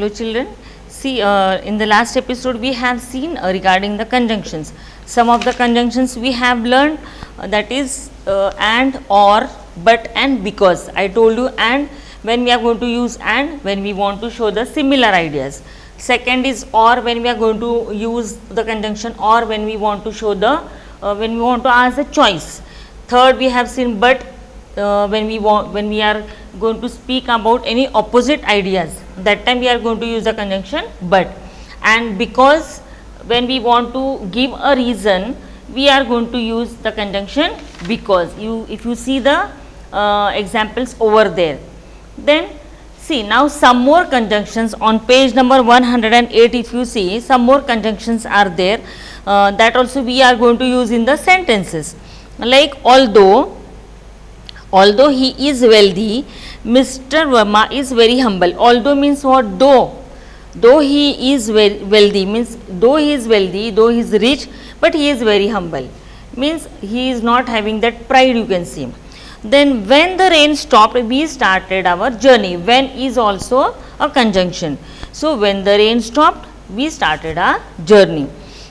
Hello children. See, in the last episode we have seen regarding the conjunctions. Some of the conjunctions we have learned, that is and, or, but and because. I told you and when we are going to use and when we want to show the similar ideas. Second is or, when we are going to use the conjunction or when we want to show the when we want to ask the choice. Third we have seen but, when we are going to speak about any opposite ideas, that time we are going to use the conjunction but. And because, when we want to give a reason, we are going to use the conjunction because. If you see the examples over there, then see now some more conjunctions on page number 108. If you see, some more conjunctions are there, that also we are going to use in the sentences, like although he is wealthy, Mr. Verma is very humble. Although means what? Though he is wealthy means though he is wealthy, though he is rich, but he is very humble, means he is not having that pride, you can see. Then when the rain stopped, we started our journey. When is also a conjunction. So when the rain stopped, we started our journey.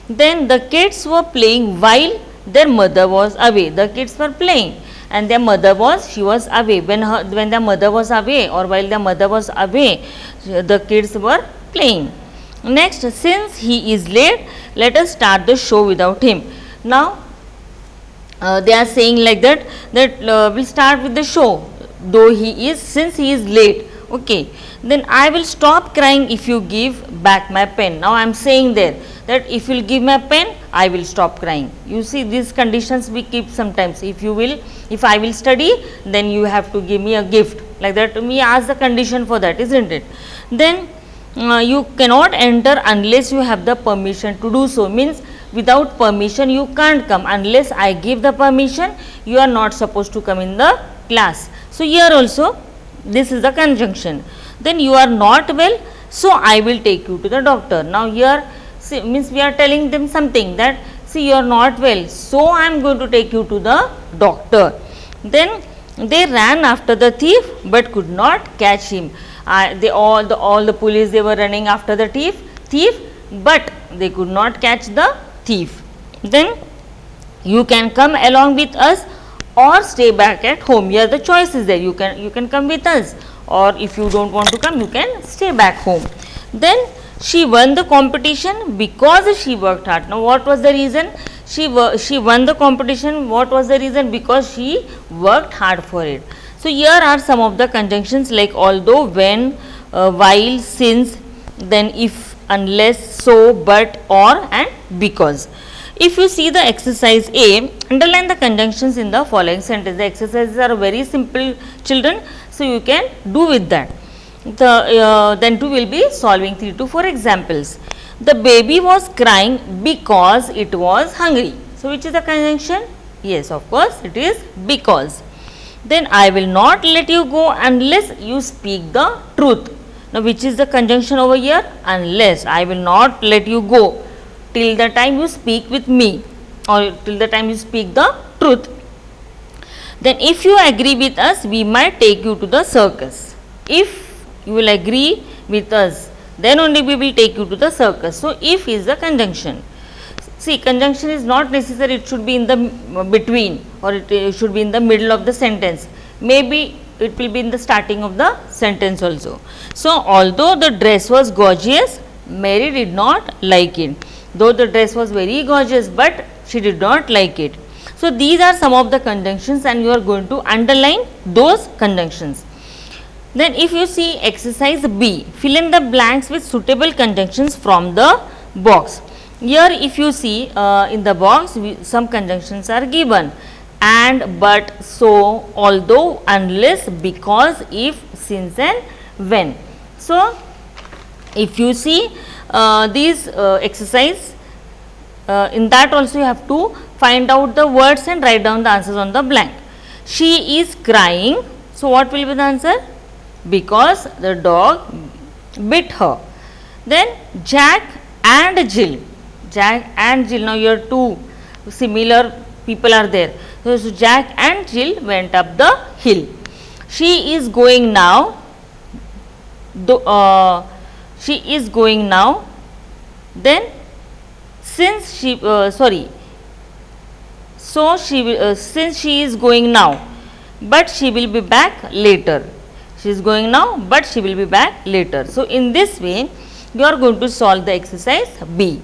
Then the kids were playing while their mother was away. The kids were playing and their mother was away. When their mother was away, or while their mother was away, the kids were playing. Next, since he is late, let us start the show without him. Now they are saying like that we start with the show, since he is late. Okay, then I will stop crying if you give back my pen. Now I am saying there that if you will give my pen, I will stop crying. You see, these conditions we keep sometimes. If I will study, then you have to give me a gift, like that. We ask the condition for that, isn't it? Then you cannot enter unless you have the permission to do so, means without permission you can't come. Unless I give the permission, you are not supposed to come in the class. So here also this is the conjunction. Then you are not well, so I will take you to the doctor. Now here means we are telling them something, that see, you are not well, so I am going to take you to the doctor. Then they ran after the thief but could not catch him. All the police, they were running after the thief, but they could not catch the thief. Then you can come along with us or stay back at home. Here the choice is there. You can come with us, or if you don't want to come, you can stay back home. Then she won the competition because she worked hard. Now what was the reason? She won the competition. What was the reason? Because she worked hard for it. So here are some of the conjunctions, like although, when, while, since, then if, unless, so, but, or, and because. If you see the exercise A, underline the conjunctions in the following sentence. The exercises are very simple, children, so you can do with that. Then too will be solving 3 to 4 examples. The baby was crying because it was hungry. So which is the conjunction? Yes, of course, it is because. Then I will not let you go unless you speak the truth. Now which is the conjunction over here? Unless. I will not let you go till the time you speak with me, or till the time you speak the truth. Then if you agree with us, we might take you to the circus. If you will agree with us, then only we will take you to the circus. So if is the conjunction. See, conjunction is not necessary, it should be in the between, or it should be in the middle of the sentence. Maybe it will be in the starting of the sentence also. So although the dress was gorgeous, Mary did not like it. Though the dress was very gorgeous, but she did not like it. So these are some of the conjunctions, and you are going to underline those conjunctions. Then if you see exercise B, fill in the blanks with suitable conjunctions from the box. Here if you see in the box, some conjunctions are given: and, but, so, although, unless, because, if, since, and when. So if you see these exercise, in that also you have to find out the words and write down the answers on the blank. She is crying, so what will be the answer? Because the dog bit her. Then Jack and Jill. Now here two similar people are there. So Jack and Jill went up the hill. She is going now. she is going now, then since she so she will, since she is going now, but she will be back later. She is going now, but she will be back later. So in this way you are going to solve the exercise B.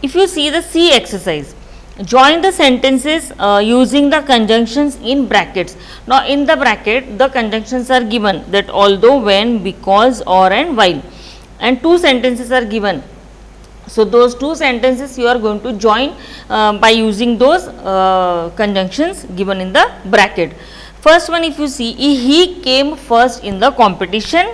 If you see the C exercise, join the sentences using the conjunctions in brackets. Now in the bracket the conjunctions are given, that although, when, because, or and while, and two sentences are given. So those two sentences you are going to join by using those conjunctions given in the bracket. First one, if you see, he came first in the competition,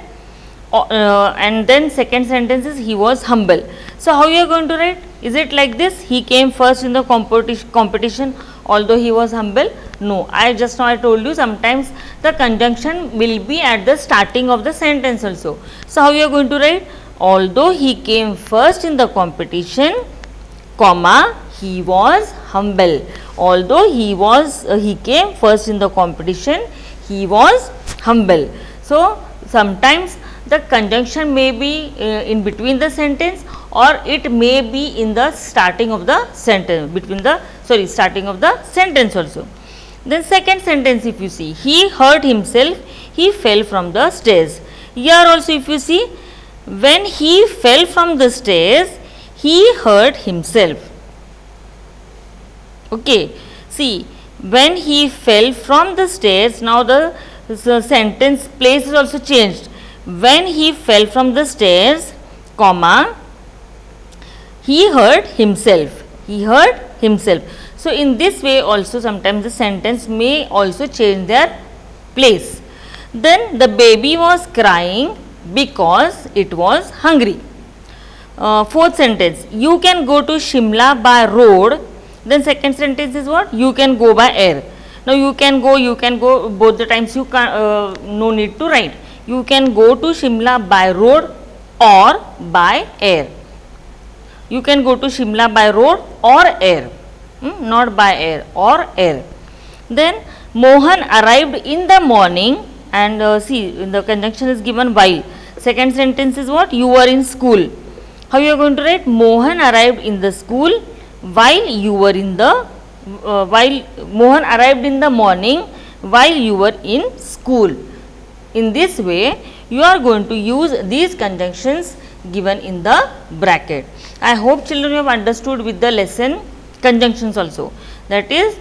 and then second sentence is he was humble. So how you are going to write? Is it like this? He came first in the competition although he was humble? No, I just now I told you sometimes the conjunction will be at the starting of the sentence also. So how you are going to write? Although he came first in the competition, comma, he was humble. Although he came first in the competition, he was humble. So sometimes the conjunction may be in between the sentence, or it may be in the starting of the sentence, starting of the sentence also. Then second sentence, if you see, he hurt himself, he fell from the stairs. Here also if you see, when he fell from the stairs, he hurt himself. Okay, see, when he fell from the stairs, now the sentence place is also changed. When he fell from the stairs, comma, he hurt himself. He hurt himself. So in this way also sometimes the sentence may also change their place. Then the baby was crying because it was hungry. Fourth sentence, you can go to Shimla by road. Then second sentence is what? You can go by air. Now you can go both the times, you can no need to write. You can go to Shimla by road or by air. You can go to Shimla by road or air, not by air, or air. Then Mohan arrived in the morning, and see, the conjunction is given while. Second sentence is what? You were in school. How you are going to write? Mohan arrived in the school while you were in the Mohan arrived in the morning while you were in school. In this way you are going to use these conjunctions given in the bracket. I hope children you have understood with the lesson conjunctions also. That is,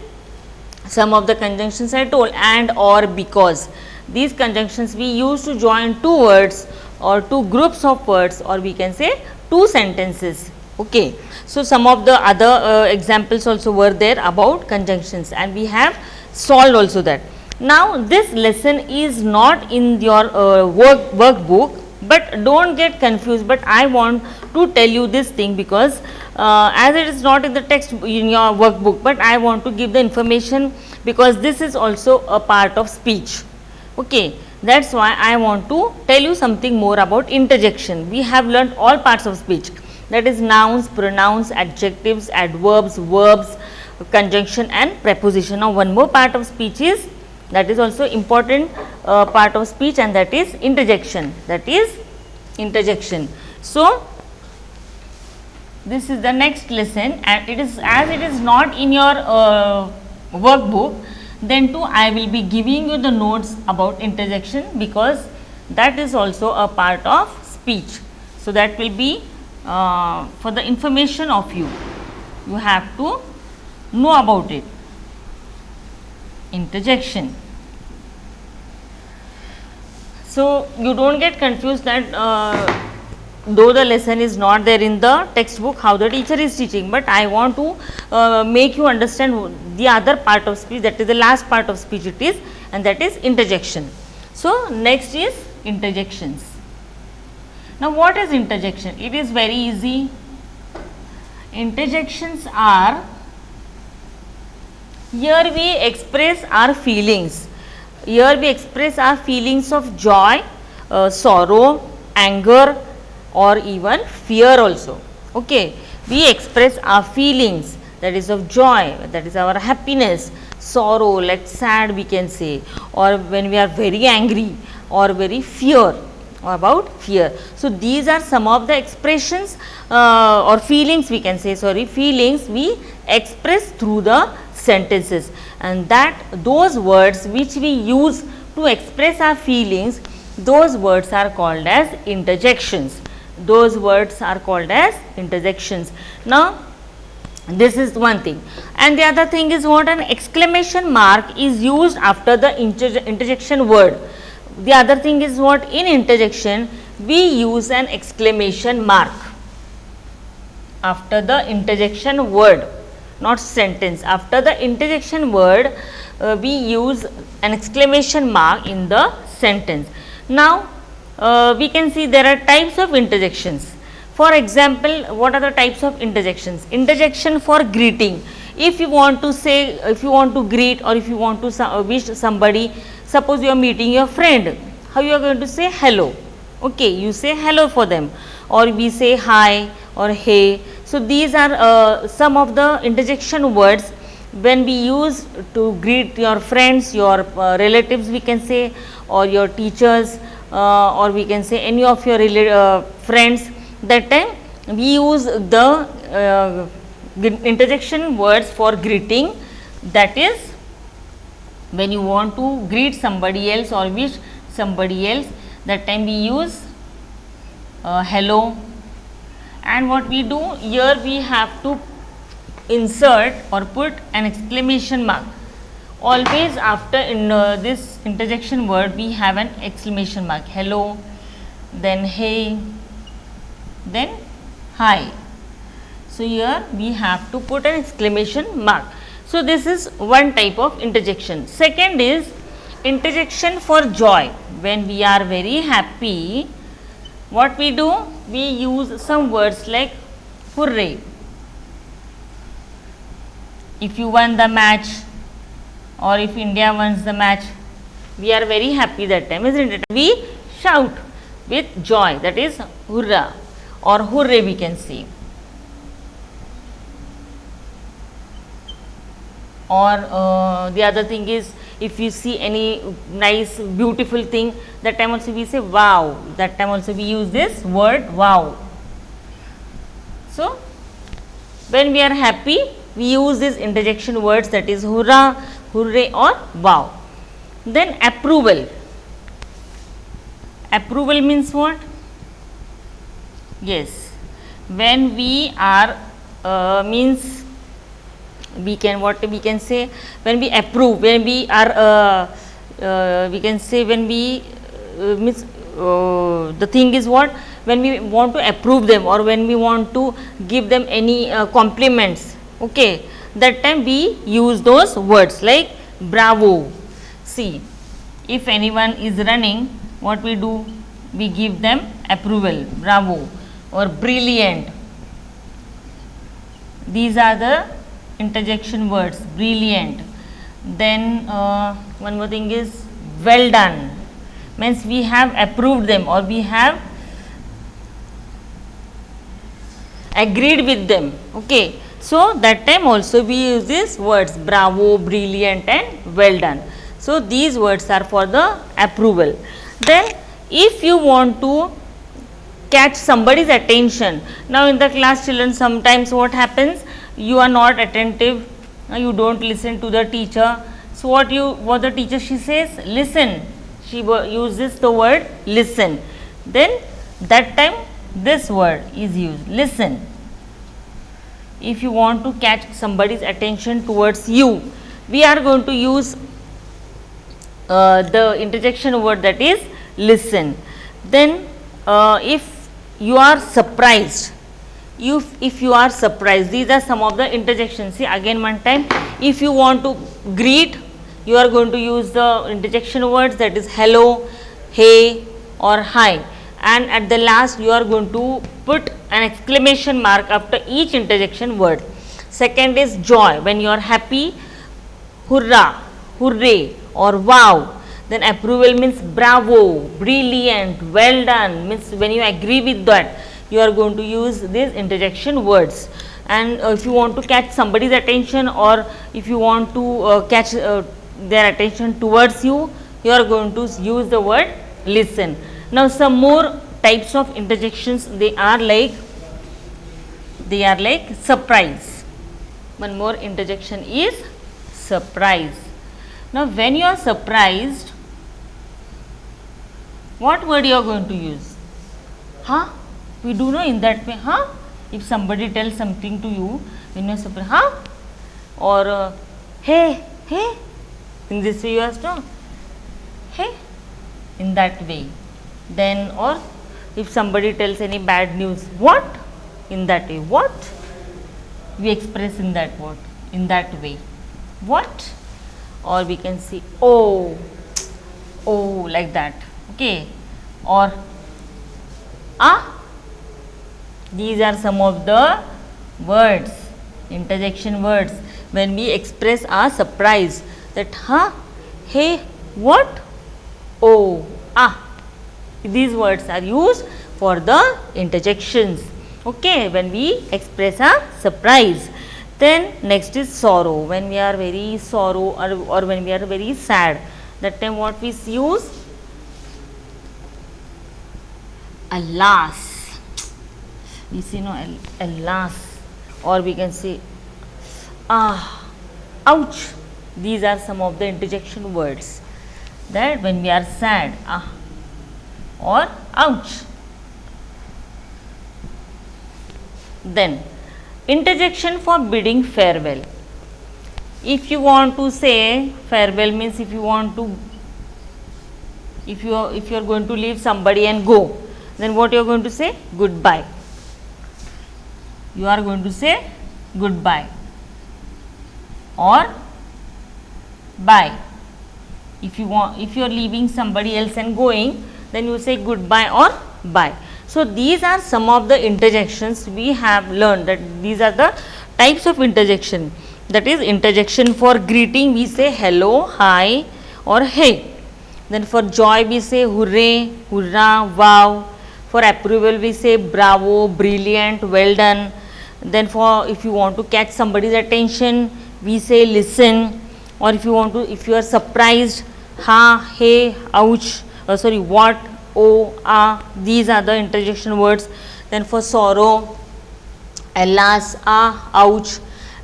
some of the conjunctions I told, and, or, because. These conjunctions we use to join two words or two groups of words, or we can say two sentences. Okay. So some of the other examples also were there about conjunctions, and we have solved also that. Now this lesson is not in your workbook, but do not get confused, but I want to tell you this thing because as it is not in the text in your workbook, but I want to give the information because this is also a part of speech. Okay. That is why I want to tell you something more about interjection. We have learnt all parts of speech, that is nouns, pronouns, adjectives, adverbs, verbs, conjunction and preposition. Now one more part of speech is, that is also important part of speech, and that is interjection. That is interjection. So this is the next lesson, and it is, as it is not in your workbook, then too I will be giving you the notes about interjection, because that is also a part of speech. So that will be for the information of you. You have to know about it. Interjection. So you don't get confused that though the lesson is not there in the textbook, how the teacher is teaching, but I want to make you understand the other part of speech, that is the last part of speech it is, and that is interjection. So next is interjections. Now what is interjection? It is very easy. Interjections are, here we express our feelings. Here we express our feelings of joy, sorrow, anger, or even fear also. Okay. We express our feelings, that is of joy, that is our happiness, sorrow, like sad we can say, or when we are very angry or very fear. about fear. So, these are some of the expressions or feelings, we can say, sorry, feelings we express through the sentences, and that those words which we use to express our feelings, those words are called as interjections. Those words are called as interjections. Now, this is one thing, and the other thing is what? An exclamation mark is used after the interjection word. The other thing is what? In interjection we use an exclamation mark after the interjection word, not sentence. After the interjection word we use an exclamation mark in the sentence. Now, we can see there are types of interjections. For example, what are the types of interjections? Interjection for greeting. If you want to say, if you want to greet, or if you want to wish somebody, suppose you are meeting your friend, how you are going to say hello? Okay, you say hello for them, or we say hi or hey. So, these are some of the interjection words when we use to greet your friends, your relatives, we can say, or your teachers, or we can say any of your friends. That time we use the interjection words for greeting, that is when you want to greet somebody else or wish somebody else, that time we use hello. And what we do here, we have to insert or put an exclamation mark. Always after this interjection word we have an exclamation mark. Hello, then hey, then hi. So, here we have to put an exclamation mark. So, this is one type of interjection. Second is interjection for joy. When we are very happy, what we do? We use some words like hooray. If you won the match, or if India wins the match, we are very happy that time, isn't it? We shout with joy, that is hurrah or hooray, we can say. Or the other thing is, if you see any nice beautiful thing, that time also we say wow, that time also we use this word wow. So, when we are happy, we use these interjection words, that is hurrah, hooray or wow. Then approval. Approval means what? Yes, when we are means we can, what we can say, when we approve, when we are we can say when we means the thing is what, when we want to approve them or when we want to give them any compliments, okay, that time we use those words like bravo. See, if anyone is running, what we do? We give them approval, bravo, or brilliant. These are the interjection words, brilliant. Then one more thing is well done, means we have approved them or we have agreed with them, okay. So, that time also we use these words bravo, brilliant and well done. So, these words are for the approval. Then if you want to catch somebody's attention, now in the class children, sometimes what happens, you are not attentive, you do not listen to the teacher. So, what the teacher she says, listen, she uses the word listen, then that time this word is used, listen. If you want to catch somebody's attention towards you, we are going to use the interjection word, that is listen. Then if you are surprised, if you are surprised, these are some of the interjections. See, again one time, if you want to greet, you are going to use the interjection words, that is hello, hey or hi, and at the last you are going to put an exclamation mark after each interjection word. Second is joy, when you are happy, hurrah, hooray or wow. Then approval means bravo, brilliant, well done, means when you agree with that, you are going to use these interjection words. And if you want to catch somebody's attention or if you want to catch their attention towards you, you are going to use the word listen. Now some more types of interjections, they are like surprise. One more interjection is surprise. Now when you are surprised, what word you are going to use? Huh? We do know in that way, huh? If somebody tells something to you, when you are surprised, huh? Or hey, hey, in this way you ask, no? Hey, in that way. Then, or if somebody tells any bad news, what? In that way, what? We express in that word, in that way, what? Or we can say, oh, oh, like that, okay? Or, ah, these are some of the words, interjection words, when we express our surprise, that, huh, hey, what, oh, ah. These words are used for the interjections, okay, when we express our surprise. Then next is sorrow. When we are very sorrow or when we are very sad, that time what we use? Alas. We say no, alas, or we can say ah, ouch. These are some of the interjection words, that when we are sad, ah, or ouch. Then interjection for bidding farewell. If you want to say farewell, means if you want to, if you are going to leave somebody and go, then what you are going to say? Goodbye. You are going to say goodbye or bye. If you are leaving somebody else and going, then you say goodbye or bye. So these are some of the interjections we have learned, that these are the types of interjection. That is, interjection for greeting we say hello, hi or hey. Then for joy we say hooray, hurrah, wow. For approval we say bravo, brilliant, well done. Then for, if you want to catch somebody's attention, we say listen. Or if you are surprised, ha, hey, ouch, what, oh, ah. These are the interjection words. Then for sorrow, alas, ah, ouch.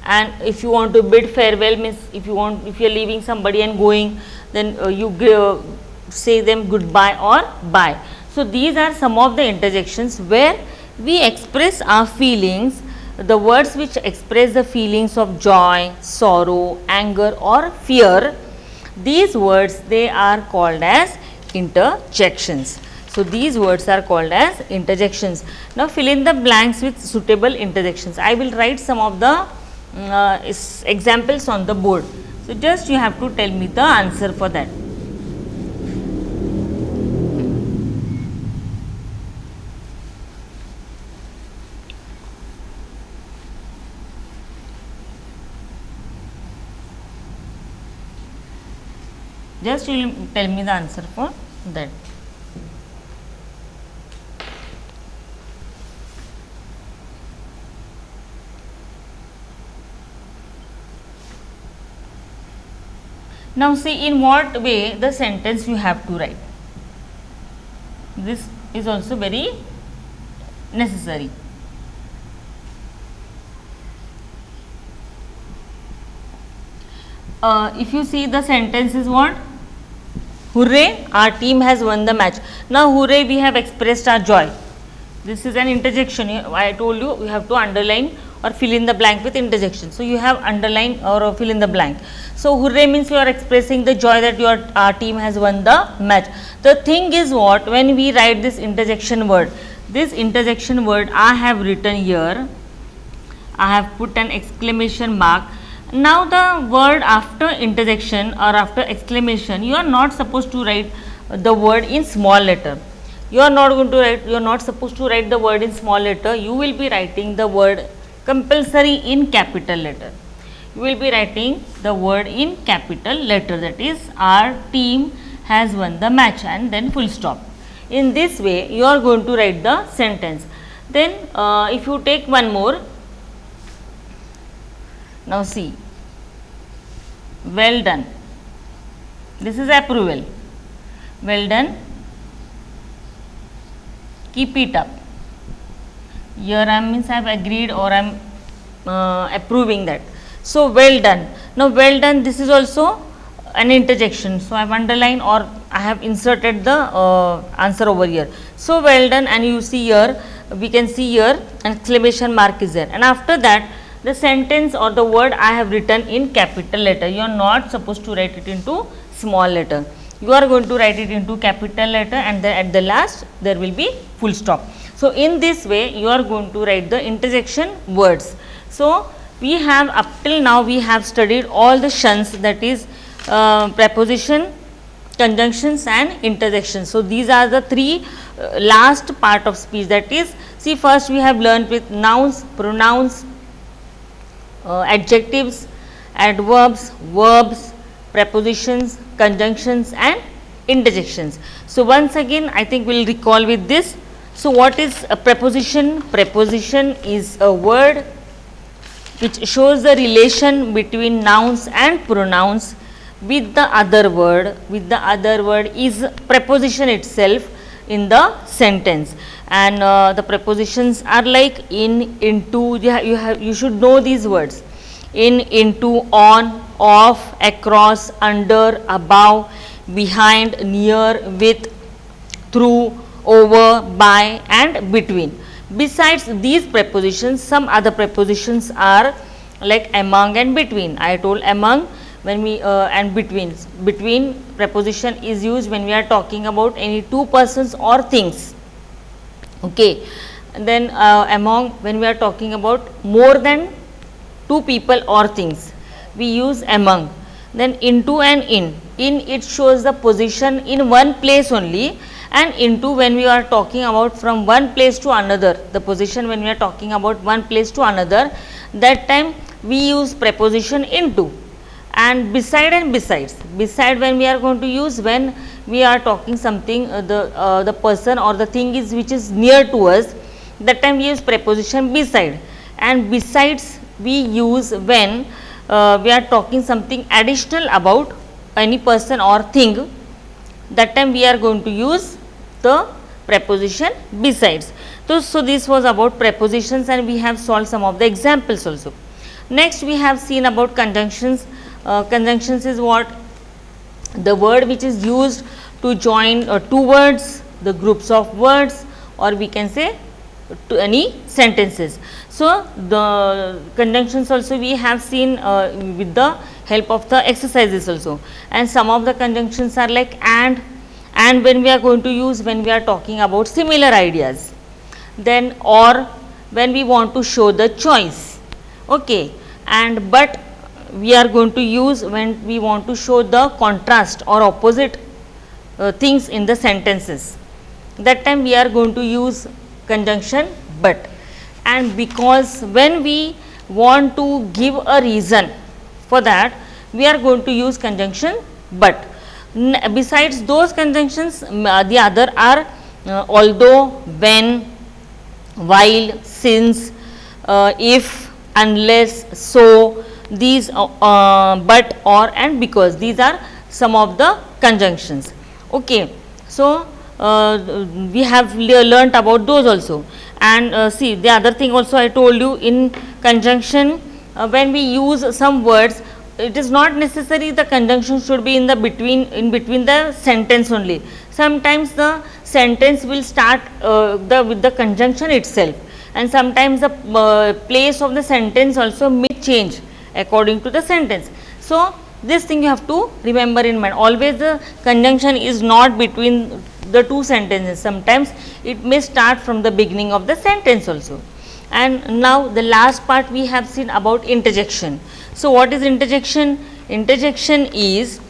And if you want to bid farewell, means if you are leaving somebody and going, then you say them goodbye or bye. So these are some of the interjections where we express our feelings, the words which express the feelings of joy, sorrow, anger or fear. These words, they are called as interjections. So these words are called as interjections. Now fill in the blanks with suitable interjections. I will write some of the examples on the board. So just you have to tell me the answer for that. Just you will tell me the answer for that. Now see in what way the sentence you have to write. This is also very necessary. If you see the sentence is what? Hooray, our team has won the match. Now hooray, we have expressed our joy. This is an interjection. I told you, you have to underline or fill in the blank with interjection. So you have underline or fill in the blank. So hooray means you are expressing the joy that our team has won the match. The thing is what, when we write this interjection word I have written here, I have put an exclamation mark. Now the word after interjection or after exclamation, you are not supposed to write the word in small letter. You are not supposed to write the word in small letter. You will be writing the word compulsory in capital letter. You will be writing the word in capital letter, that is, our team has won the match, and then full stop. In this way you are going to write the sentence. Then if you take one more, now see, well done, this is approval, well done, keep it up. Here I am means I have agreed or I am approving that. So well done. Now well done, this is also an interjection. So I have underlined or I have inserted the answer over here. So well done, and you see here, we can see here an exclamation mark is there, and after that the sentence or the word I have written in capital letter. You are not supposed to write it into small letter. You are going to write it into capital letter, and then at the last there will be full stop. So in this way you are going to write the interjection words. So we have up till now we have studied all the shuns, that is preposition, conjunctions and interjections. So these are the three last part of speech, that is, see, first we have learned with nouns, pronouns, adjectives, adverbs, verbs, prepositions, conjunctions and interjections. So once again I think we will recall with this. So what is a preposition? Preposition is a word which shows the relation between nouns and pronouns with the other word. With the other word is preposition itself in the sentence, and the prepositions are like in, into. You should know these words: in, into, on, off, across, under, above, behind, near, with, through, over, by and between. Besides these prepositions, some other prepositions are like among and between. I told among when we and between. Between preposition is used when we are talking about any two persons or things. Okay. And then among, when we are talking about more than two people or things, we use among. Then into and in. In, it shows the position in one place only, and into when we are talking about from one place to another, the position when we are talking about one place to another, that time we use preposition into. And beside and besides. Beside when we are going to use when we are talking something, the person or the thing is which is near to us, that time we use preposition beside. And besides we use when we are talking something additional about any person or thing, that time we are going to use the preposition besides. So this was about prepositions, and we have solved some of the examples also. Next we have seen about conjunctions. Conjunctions is what? The word which is used to join two words, the groups of words, or we can say to any sentences. So the conjunctions also we have seen with the help of the exercises also, and some of the conjunctions are like and when we are going to use when we are talking about similar ideas. Then or when we want to show the choice. Okay. And but we are going to use when we want to show the contrast or opposite things in the sentences. That time we are going to use conjunction but. And because when we want to give a reason for that, we are going to use conjunction but. Besides those conjunctions, the other are although, when, while, since, if, unless, so, these but, or and because, these are some of the conjunctions. Okay. So we have learnt about those also. And see, the other thing also I told you, in conjunction when we use some words, it is not necessary the conjunction should be in between the sentence only. Sometimes the sentence will start with the conjunction itself, and sometimes the place of the sentence also may change according to the sentence. So this thing you have to remember in mind. Always the conjunction is not between the two sentences. Sometimes it may start from the beginning of the sentence also. And now the last part we have seen about interjection. So what is interjection? Interjection is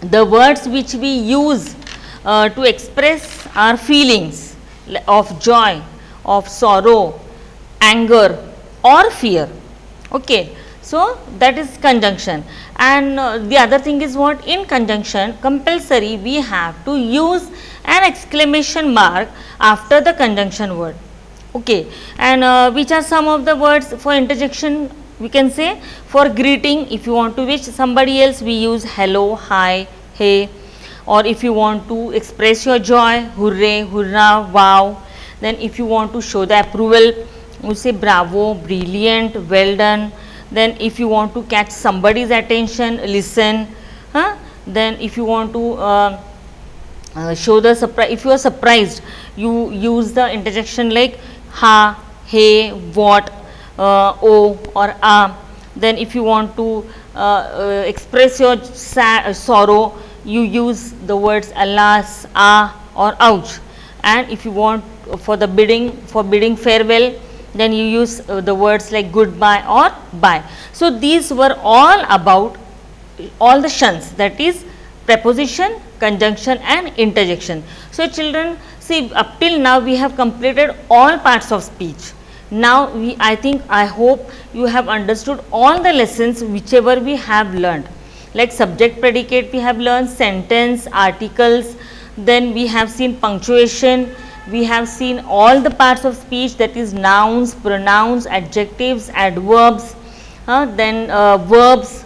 the words which we use to express our feelings of joy, of sorrow, anger or fear. Okay. So that is conjunction. And the other thing is what? In conjunction compulsory we have to use an exclamation mark after the conjunction word. Okay. And which are some of the words for interjection? We can say for greeting, if you want to wish somebody else, we use hello, hi, hey. Or if you want to express your joy, hooray, hurrah, wow. Then if you want to show the approval, you say bravo, brilliant, well done. Then if you want to catch somebody's attention, listen. Then if you want to show the surprise, if you are surprised, you use the interjection like ha, hey, what, oh or ah. Then if you want to express your sorrow, you use the words alas, ah or ouch. And if you want for the bidding farewell, then you use the words like goodbye or bye. So these were all about all the shuns, that is preposition, conjunction and interjection. So children, see, up till now we have completed all parts of speech. Now I hope you have understood all the lessons whichever we have learned, like subject predicate we have learned, sentence, articles, then we have seen punctuation, we have seen all the parts of speech, that is nouns, pronouns, adjectives, adverbs, then verbs,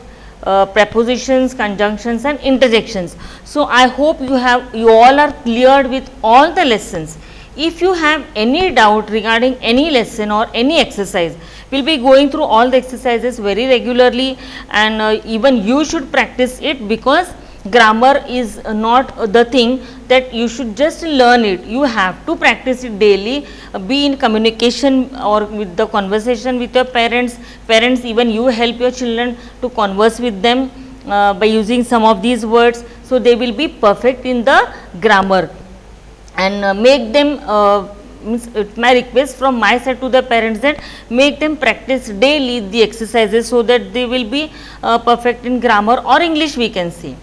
prepositions, conjunctions and interjections. So I hope you all are cleared with all the lessons. If you have any doubt regarding any lesson or any exercise, we will be going through all the exercises very regularly, and even you should practice it, because grammar is not the thing that you should just learn it. You have to practice it daily, be in communication or with the conversation with your parents. Parents, even you help your children to converse with them by using some of these words, so they will be perfect in the grammar. And make them, my request from my side to the parents, that make them practice daily the exercises, so that they will be perfect in grammar or English, we can say.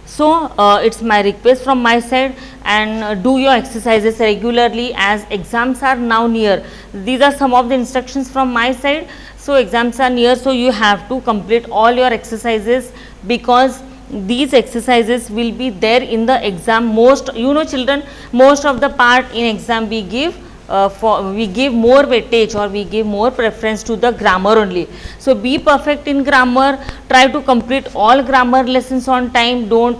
So it's my request from my side, and do your exercises regularly, as exams are now near. These are some of the instructions from my side. So exams are near, so you have to complete all your exercises, because these exercises will be there in the exam. Most, you know children, most of the part in exam we give we give more weightage, or we give more preference to the grammar only. So be perfect in grammar, try to complete all grammar lessons on time, don't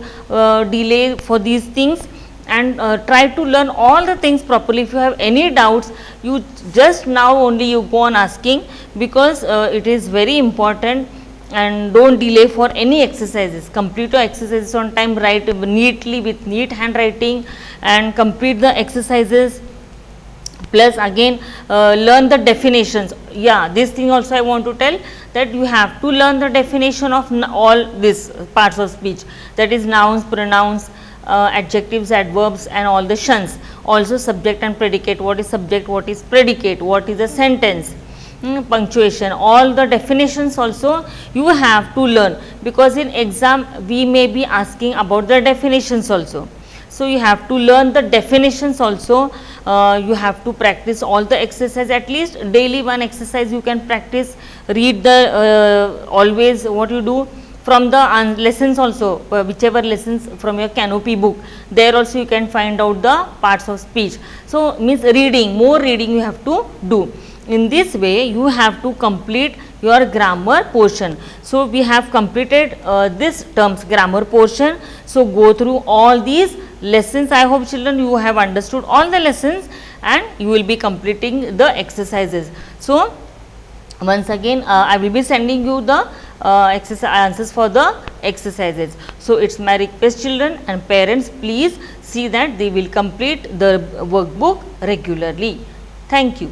delay for these things, and try to learn all the things properly. If you have any doubts, you just now only you go on asking, because it is very important. And don't delay for any exercises, complete your exercises on time, write neatly with neat handwriting and complete the exercises. Plus again learn the definitions. Yeah, this thing also I want to tell, that you have to learn the definition of all these parts of speech, that is nouns, pronouns, adjectives, adverbs and all the shuns. Also subject and predicate, what is subject, what is predicate, what is a sentence, punctuation, all the definitions also you have to learn, because in exam we may be asking about the definitions also. So you have to learn the definitions also. You have to practice all the exercise, at least daily one exercise you can practice. Read the always what you do from the lessons also, whichever lessons from your canopy book, there also you can find out the parts of speech. So means reading, more reading you have to do. In this way you have to complete your grammar portion. So we have completed this terms grammar portion. So go through all these lessons. I hope children you have understood all the lessons, and you will be completing the exercises. So once again I will be sending you the answers for the exercises. So it's my request children and parents, please see that they will complete the workbook regularly. Thank you.